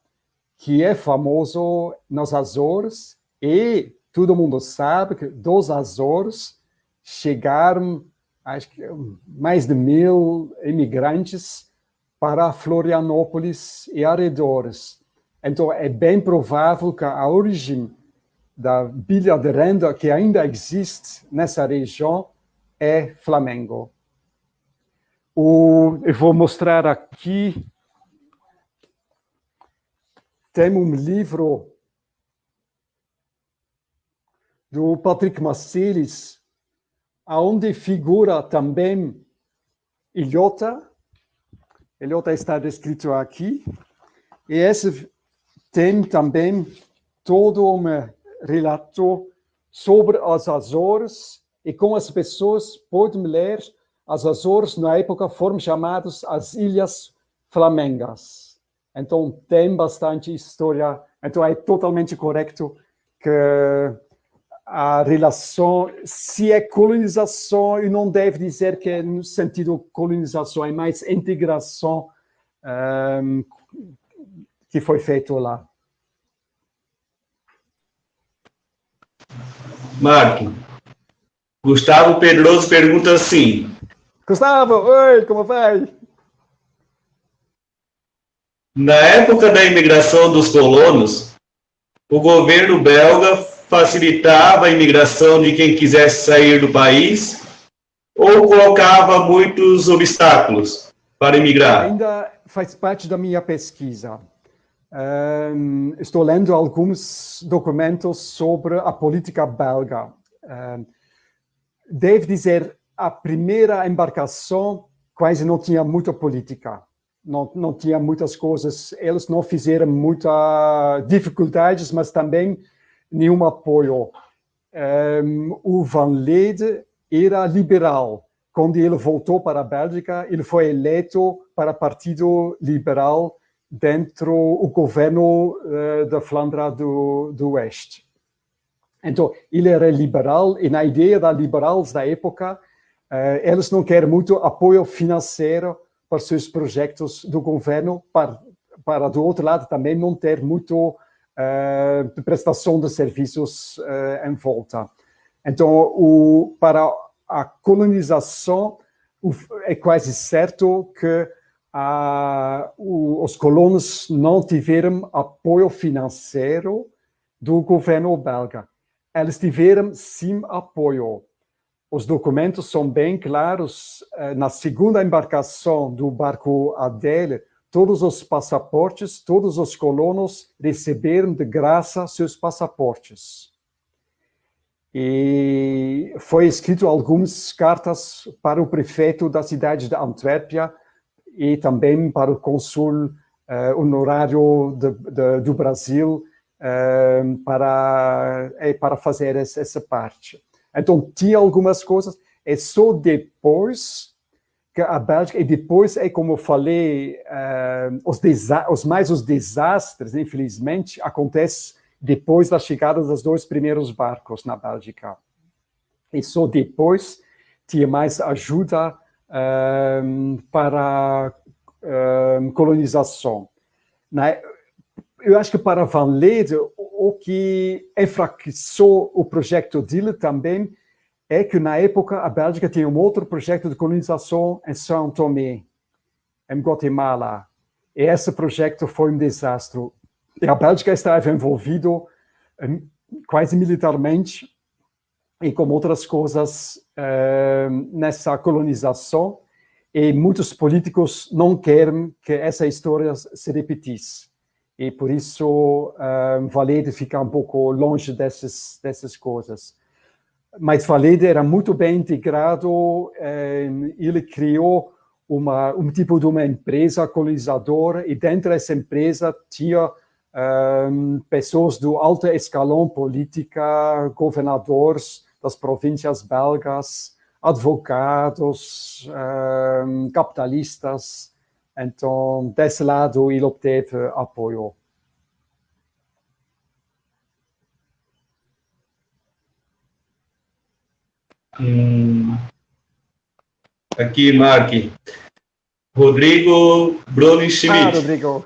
que é famoso nos Açores, e todo mundo sabe que dos Açores chegaram, acho que mais de 1000 imigrantes para Florianópolis e arredores. Então, é bem provável que a origem da bilha de renda que ainda existe nessa região é Flamengo. Eu vou mostrar aqui. Tem um livro do Patrick Masselis, onde figura também Ilhota. Ilhota está descrito aqui. E esse tem também todo um relato sobre as Açores e como as pessoas podem ler as Açores na época foram chamadas as Ilhas Flamengas. Então, tem bastante história. Então, é totalmente correto que a relação, se é colonização, eu não devo dizer que é no sentido colonização, é mais integração que foi feito lá. Marco, Gustavo Pedroso pergunta assim. Gustavo, oi, como vai? Na época da imigração dos colonos, o governo belga facilitava a imigração de quem quisesse sair do país ou colocava muitos obstáculos para imigrar? Ainda faz parte da minha pesquisa. Estou lendo alguns documentos sobre a política belga. Devo dizer, a primeira embarcação quase não tinha muita política, não tinha muitas coisas, eles não fizeram muitas dificuldades, mas também nenhum apoio. O Van Lede era liberal. Quando ele voltou para a Bélgica, ele foi eleito para o Partido Liberal dentro do governo da Flandra do Oeste. Então, ele era liberal, e na ideia da liberais da época, eles não querem muito apoio financeiro para seus projetos do governo, para do outro lado também não ter muito de prestação de serviços em volta. Então, para a colonização, é quase certo que os colonos não tiveram apoio financeiro do governo belga. Eles tiveram, sim, apoio. Os documentos são bem claros. Na segunda embarcação do barco Adèle, todos os passaportes, todos os colonos receberam de graça seus passaportes. E foi escrito algumas cartas para o prefeito da cidade de Antuérpia e também para o honorário do Brasil para fazer essa parte. Então, tinha algumas coisas, é só depois que a Bélgica, e depois é como eu falei, os desastres, infelizmente, acontecem depois da chegada dos 2 primeiros barcos na Bélgica. E só depois tinha mais ajuda para colonização. Eu acho que para Van Lede, o que enfraqueceu o projeto dele também é que, na época, a Bélgica tinha um outro projeto de colonização em São Tomé, em Guatemala. E esse projeto foi um desastre. E a Bélgica estava envolvida quase militarmente e com outras coisas nessa colonização. E muitos políticos não querem que essa história se repetisse. E por isso Van Lede fica um pouco longe dessas coisas. Mas Van Lede era muito bem integrado, ele criou um tipo de uma empresa colonizadora, e dentro dessa empresa tinha pessoas do alto escalão política, governadores das províncias belgas, advogados, capitalistas. Então, desse lado, ele obteve apoio. Aqui, Mark. Rodrigo Bruni Schmidt. Rodrigo.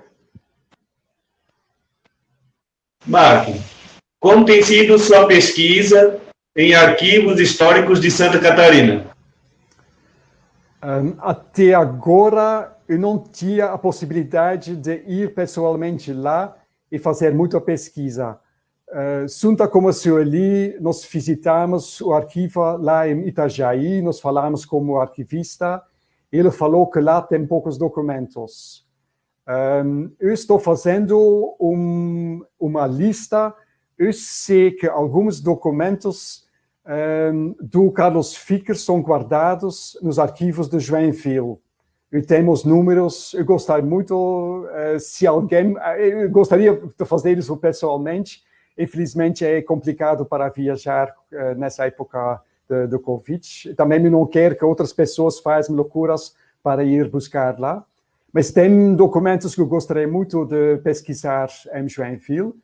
Mark, como tem sido sua pesquisa em arquivos históricos de Santa Catarina? Até agora, eu não tinha a possibilidade de ir pessoalmente lá e fazer muita pesquisa. Junto com o Sr. Eli, nós visitamos o arquivo lá em Itajaí, nós falamos com o arquivista, ele falou que lá tem poucos documentos. Eu estou fazendo uma lista, eu sei que alguns documentos do Carlos Ficker são guardados nos arquivos de Joinville. Eu tenho os números, eu gostaria muito, eu gostaria de fazer isso pessoalmente. Infelizmente, é complicado para viajar nessa época do Covid. Também não quero que outras pessoas façam loucuras para ir buscar lá. Mas tem documentos que eu gostaria muito de pesquisar em Joinville.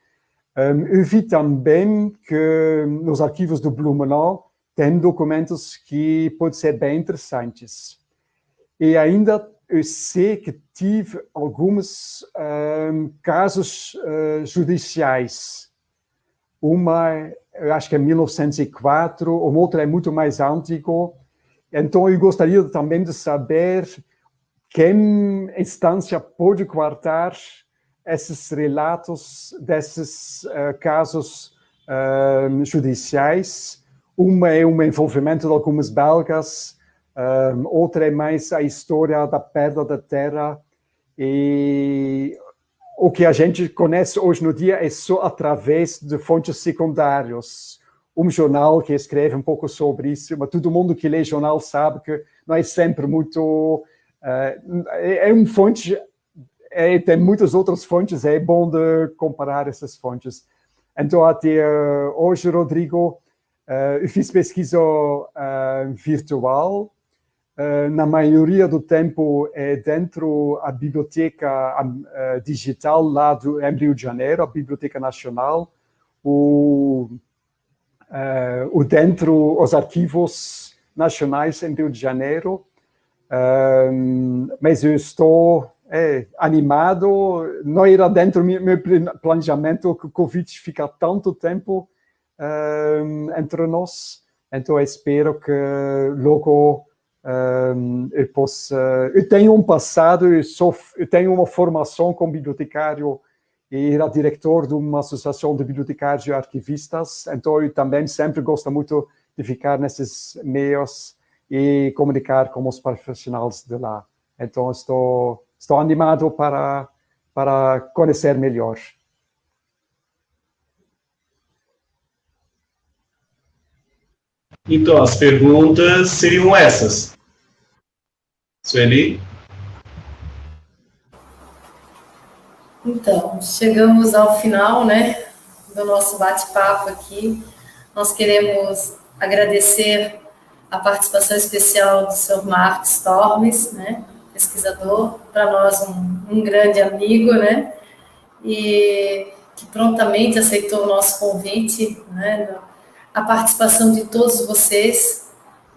Eu vi também que nos arquivos do Blumenau tem documentos que podem ser bem interessantes. E ainda eu sei que tive alguns casos judiciais. Uma, eu acho que é 1904, uma outra é muito mais antigo. Então, eu gostaria também de saber que instância pode guardar esses relatos desses casos judiciais. Uma é um envolvimento de alguns belgas, outra é mais a história da perda da terra. E o que a gente conhece hoje no dia é só através de fontes secundárias. jornal que escreve um pouco sobre isso, mas todo mundo que lê jornal sabe que não é sempre muito... é uma fonte, tem muitas outras fontes, é bom de comparar essas fontes. Então, até hoje, Rodrigo, eu fiz pesquisa virtual. Na maioria do tempo é dentro da biblioteca digital lá em Rio de Janeiro, a Biblioteca Nacional, dentro os arquivos nacionais em Rio de Janeiro. Mas eu estou animado, não era dentro do meu planejamento que o Covid fica tanto tempo entre nós, então eu espero que logo eu possa... Eu tenho um passado, eu tenho uma formação como bibliotecário e era diretor de uma associação de bibliotecários e arquivistas, então eu também sempre gosto muito de ficar nesses meios e comunicar com os profissionais de lá. Então, estou animado para conhecer melhor. Então, as perguntas seriam essas. Sueli? Então, chegamos ao final, né, do nosso bate-papo aqui. Nós queremos agradecer a participação especial do Sr. Marcos Tormes, né, pesquisador, para nós um grande amigo, né, e que prontamente aceitou o nosso convite, né, a participação de todos vocês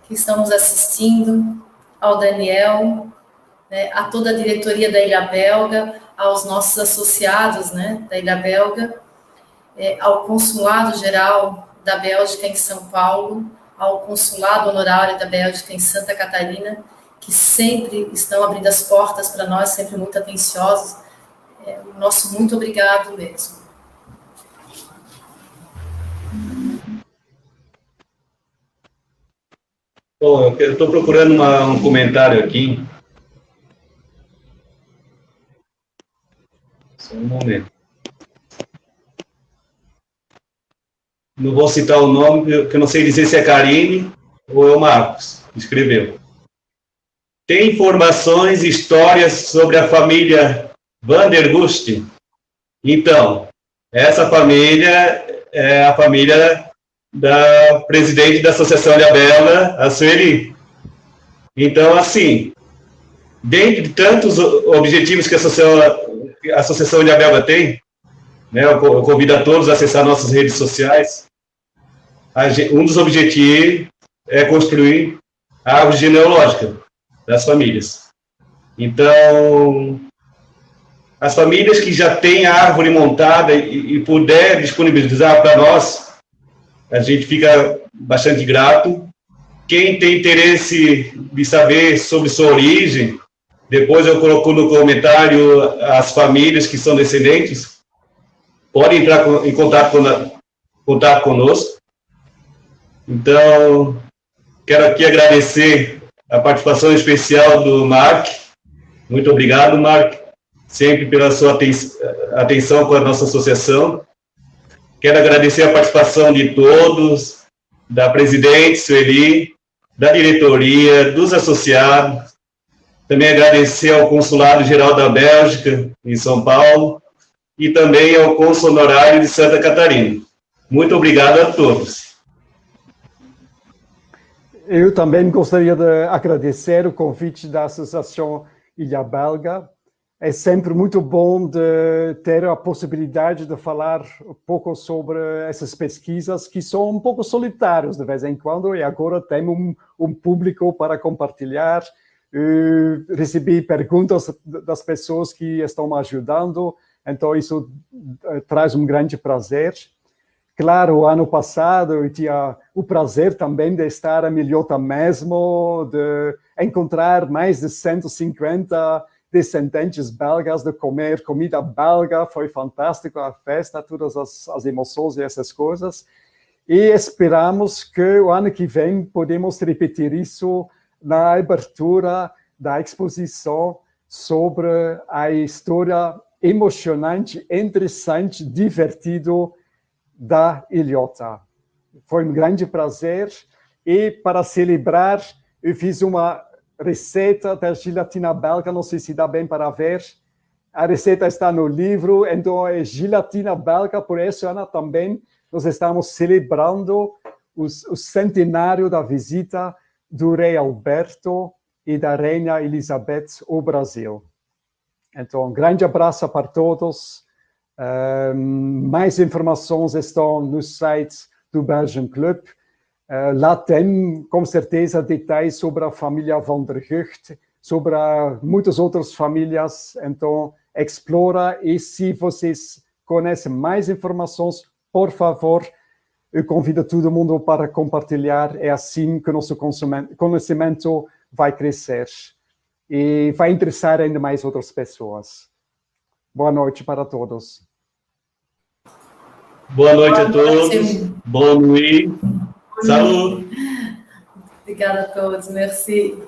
que estão nos assistindo, ao Daniel, né, a toda a diretoria da Ilha Belga, aos nossos associados, né, da Ilha Belga, ao Consulado Geral da Bélgica em São Paulo, ao Consulado Honorário da Bélgica em Santa Catarina, que sempre estão abrindo as portas para nós, sempre muito atenciosos. Nosso muito obrigado mesmo. Bom, eu estou procurando um comentário aqui. Só um momento. Não vou citar o nome, porque eu não sei dizer se é Karine ou é o Marcos, que escreveu. Tem informações e histórias sobre a família Van der Gust? Então, essa família é a família da presidente da Associação Ilha Belga, a Sueli. Então, assim, dentre de tantos objetivos que a Associação Ilha Belga tem, né, eu convido a todos a acessar nossas redes sociais. Um dos objetivos é construir a árvore genealógica das famílias. Então, as famílias que já têm a árvore montada e puder disponibilizar para nós, a gente fica bastante grato. Quem tem interesse de saber sobre sua origem, depois eu coloco no comentário as famílias que são descendentes, podem entrar em contato conosco. Então, quero aqui agradecer a participação especial do Mark. Muito obrigado, Mark, sempre pela sua atenção com a nossa associação. Quero agradecer a participação de todos, da presidente, Sueli, da diretoria, dos associados. Também agradecer ao Consulado Geral da Bélgica, em São Paulo, e também ao Cônsul Honorário de Santa Catarina. Muito obrigado a todos. Eu também gostaria de agradecer o convite da Associação Ilha Belga. É sempre muito bom de ter a possibilidade de falar um pouco sobre essas pesquisas que são um pouco solitárias de vez em quando, e agora temos um público para compartilhar. Recebi perguntas das pessoas que estão me ajudando, então isso traz um grande prazer. Claro, ano passado eu tinha o prazer também de estar em Ilhota mesmo, de encontrar mais de 150 descendentes belgas, de comer comida belga, foi fantástico a festa, todas as emoções e essas coisas. E esperamos que o ano que vem podemos repetir isso na abertura da exposição sobre a história emocionante, interessante, divertido da Ilhota. Foi um grande prazer. E para celebrar, eu fiz uma receita da gelatina belga, não sei se dá bem para ver. A receita está no livro, então é gelatina belga, por isso, Ana, também nós estamos celebrando o centenário da visita do rei Alberto e da rainha Elizabeth ao Brasil. Então, um grande abraço para todos. Mais informações estão no site do Belgian Club. Lá tem, com certeza, detalhes sobre a família Van der Gucht, sobre muitas outras famílias. Então, explora, e se vocês conhecem mais informações, por favor, eu convido todo mundo para compartilhar. É assim que o nosso conhecimento vai crescer e vai interessar ainda mais outras pessoas. Boa noite para todos. Boa noite a todos. Boa noite. Saúde. Obrigada a todos. Merci.